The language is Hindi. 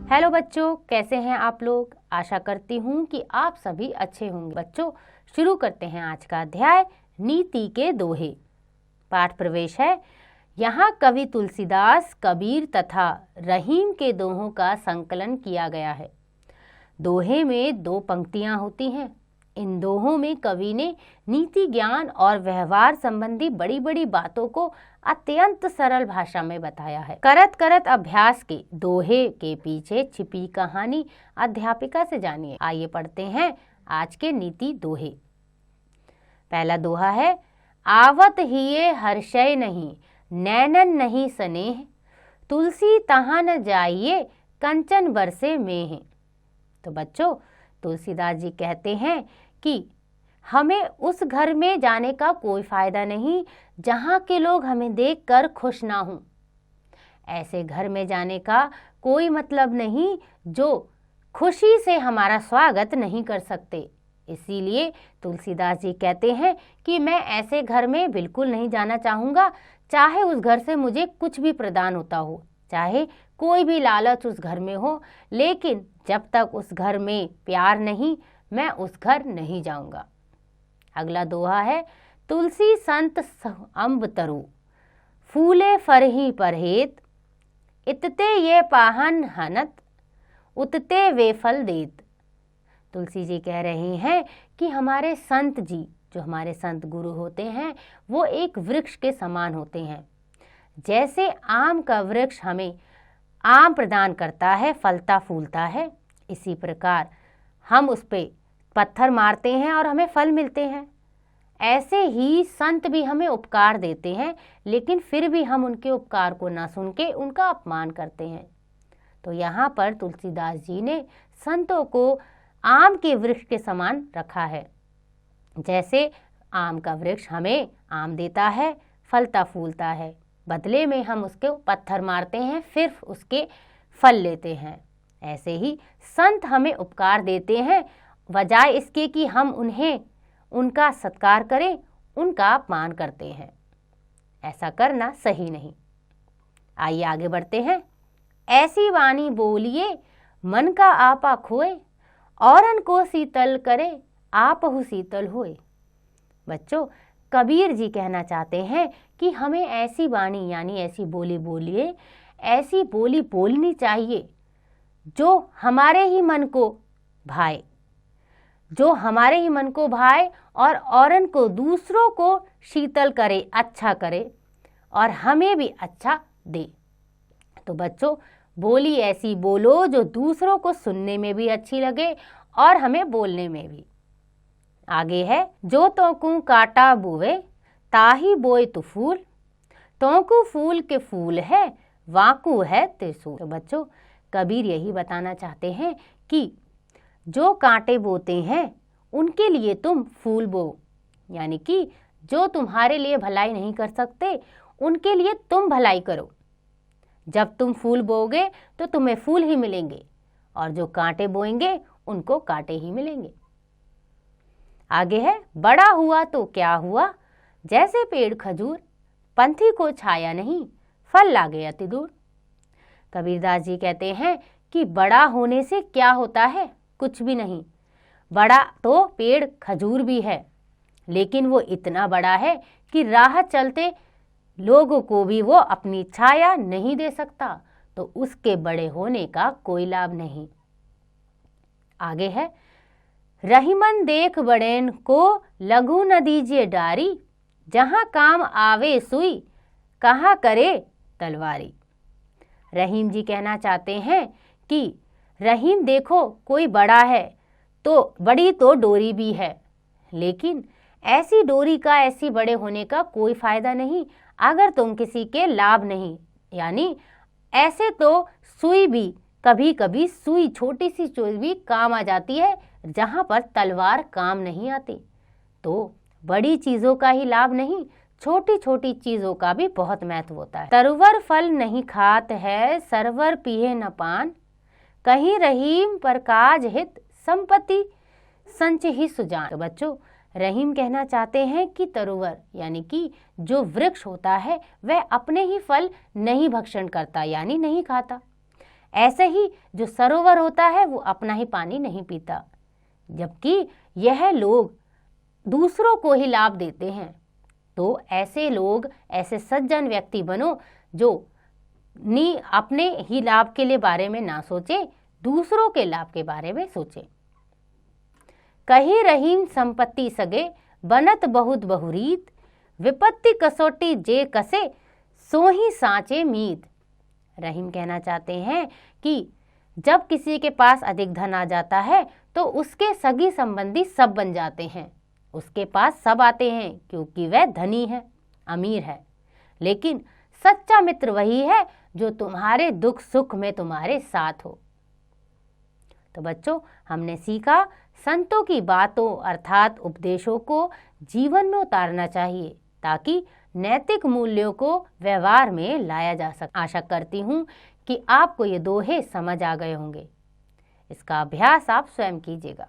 हेलो बच्चों, कैसे हैं आप लोग। आशा करती हूँ कि आप सभी अच्छे होंगे। बच्चों, शुरू करते हैं आज का अध्याय नीति के दोहे। पाठ प्रवेश है। यहाँ कवि तुलसीदास, कबीर तथा रहीम के दोहों का संकलन किया गया है। दोहे में 2 पंक्तियां होती हैं। इन दोहों में कवि ने नीति, ज्ञान और व्यवहार संबंधी बड़ी बड़ी बातों को अत्यंत सरल भाषा में बताया है। करत करत अभ्यास के दोहे के पीछे छिपी कहानी अध्यापिका से जानिए। आइए पढ़ते हैं आज के नीति दोहे। पहला दोहा है, आवत हिये हर्षय नहीं, नैनन नहीं स्नेह, तुलसी तहाँ न जाइए, कंचन बरसे मेह। तो बच्चों, तुलसीदास जी कहते हैं कि हमें उस घर में जाने का कोई फायदा नहीं जहाँ के लोग हमें देखकर खुश ना हों। ऐसे घर में जाने का कोई मतलब नहीं जो खुशी से हमारा स्वागत नहीं कर सकते। इसीलिए तुलसीदास जी कहते हैं कि मैं ऐसे घर में बिल्कुल नहीं जाना चाहूँगा, चाहे उस घर से मुझे कुछ भी प्रदान होता हो, चाहे कोई भी लालच उस घर में हो, लेकिन जब तक उस घर में प्यार नहीं, मैं उस घर नहीं जाऊंगा। अगला दोहा है, तुलसी संत अम्ब तरु, फूले फरही परहेत, इतते ये पाहन हनत, उतते वे फल देत। तुलसी जी कह रहे हैं कि हमारे संत जी, जो हमारे संत गुरु होते हैं, वो एक वृक्ष के समान होते हैं। जैसे आम का वृक्ष हमें आम प्रदान करता है, फलता फूलता है, इसी प्रकार हम उस पे पत्थर मारते हैं और हमें फल मिलते हैं। ऐसे ही संत भी हमें उपकार देते हैं, लेकिन फिर भी हम उनके उपकार को ना सुन के उनका अपमान करते हैं। तो यहाँ पर तुलसीदास जी ने संतों को आम के वृक्ष के समान रखा है। जैसे आम का वृक्ष हमें आम देता है, फलता फूलता है, बदले में हम उसके पत्थर मारते हैं, फिर उसके फल लेते हैं। ऐसे ही संत हमें उपकार देते हैं, बजाय इसके कि हम उन्हें उनका सत्कार करें, उनका अपमान करते हैं। ऐसा करना सही नहीं। आइए आगे बढ़ते हैं। ऐसी वाणी बोलिए, मन का आपा खोए, औरन को शीतल करे, आपहु शीतल होए। बच्चों, कबीर जी कहना चाहते हैं कि हमें ऐसी वाणी यानी ऐसी बोली बोलिए, ऐसी बोली बोलनी चाहिए जो हमारे ही मन को भाए, जो हमारे ही मन को भाए और औरन को, दूसरों को शीतल करे, अच्छा करे और हमें भी अच्छा दे। तो बच्चों, बोली ऐसी बोलो जो दूसरों को सुनने में भी अच्छी लगे और हमें बोलने में भी। आगे है, जो तोकू काटा बुवे, ताही बोए तु फूल, तोकू फूल के फूल है, वाकू है त्रिशूल। तो बच्चों, कबीर यही बताना चाहते हैं कि जो कांटे बोते हैं उनके लिए तुम फूल बो, यानी कि जो तुम्हारे लिए भलाई नहीं कर सकते उनके लिए तुम भलाई करो। जब तुम फूल बोओगे तो तुम्हें फूल ही मिलेंगे, और जो कांटे बोएंगे उनको कांटे ही मिलेंगे। आगे है, बड़ा हुआ तो क्या हुआ, जैसे पेड़ खजूर, पंथी को छाया नहीं, फल लागे अति दूर। कबीरदास जी कहते हैं कि बड़ा होने से क्या होता है, कुछ भी नहीं। बड़ा तो पेड़ खजूर भी है, लेकिन वो इतना बड़ा है कि राह चलते लोगों को भी वो अपनी छाया नहीं दे सकता, तो उसके बड़े होने का कोई लाभ नहीं। आगे है, रहीमन देख बड़ेन को, लघु न दीजिए डारी, जहाँ काम आवे सुई, कहाँ करे तलवारी। रहीम जी कहना चाहते हैं कि रहीम देखो, कोई बड़ा है तो बड़ी तो डोरी भी है, लेकिन ऐसी डोरी का ऐसी बड़े होने का कोई फायदा नहीं अगर तुम किसी के लाभ नहीं, यानी ऐसे तो सुई भी कभी कभी, सुई छोटी सी सुई भी काम आ जाती है जहाँ पर तलवार काम नहीं आती। तो बड़ी चीज़ों का ही लाभ नहीं, छोटी छोटी चीज़ों का भी बहुत महत्व होता है। तरुवर फल नहीं खात है, सरवर पिए न पान, कहीं रहीम पर काज हित, संपत्ति संच ही सुजान। तो बच्चों, रहीम कहना चाहते हैं कि तरुवर यानी कि जो वृक्ष होता है वह अपने ही फल नहीं भक्षण करता, यानी नहीं खाता। ऐसे ही जो सरोवर होता है वो अपना ही पानी नहीं पीता, जबकि यह लोग दूसरों को ही लाभ देते हैं। तो ऐसे लोग, ऐसे सज्जन व्यक्ति बनो जो अपने ही लाभ के लिए बारे में ना सोचे, दूसरों के लाभ के बारे में सोचे। कही रहीम संपत्ति सगे, बनत बहुत बहुरीत, विपत्ति कसोटी जे कसे, सो ही साँचे मीत। रहीम कहना चाहते हैं कि जब किसी के पास अधिक धन आ जाता है तो उसके सगी संबंधी सब बन जाते हैं, उसके पास सब आते हैं क्योंकि वह धनी है, अमीर है। लेकिन सच्चा मित्र वही है जो तुम्हारे दुख सुख में तुम्हारे साथ हो। तो बच्चों, हमने सीखा संतों की बातों अर्थात उपदेशों को जीवन में उतारना चाहिए ताकि नैतिक मूल्यों को व्यवहार में लाया जा सके। आशा करती हूँ कि आपको ये दोहे समझ आ गए होंगे। इसका अभ्यास आप स्वयं कीजिएगा।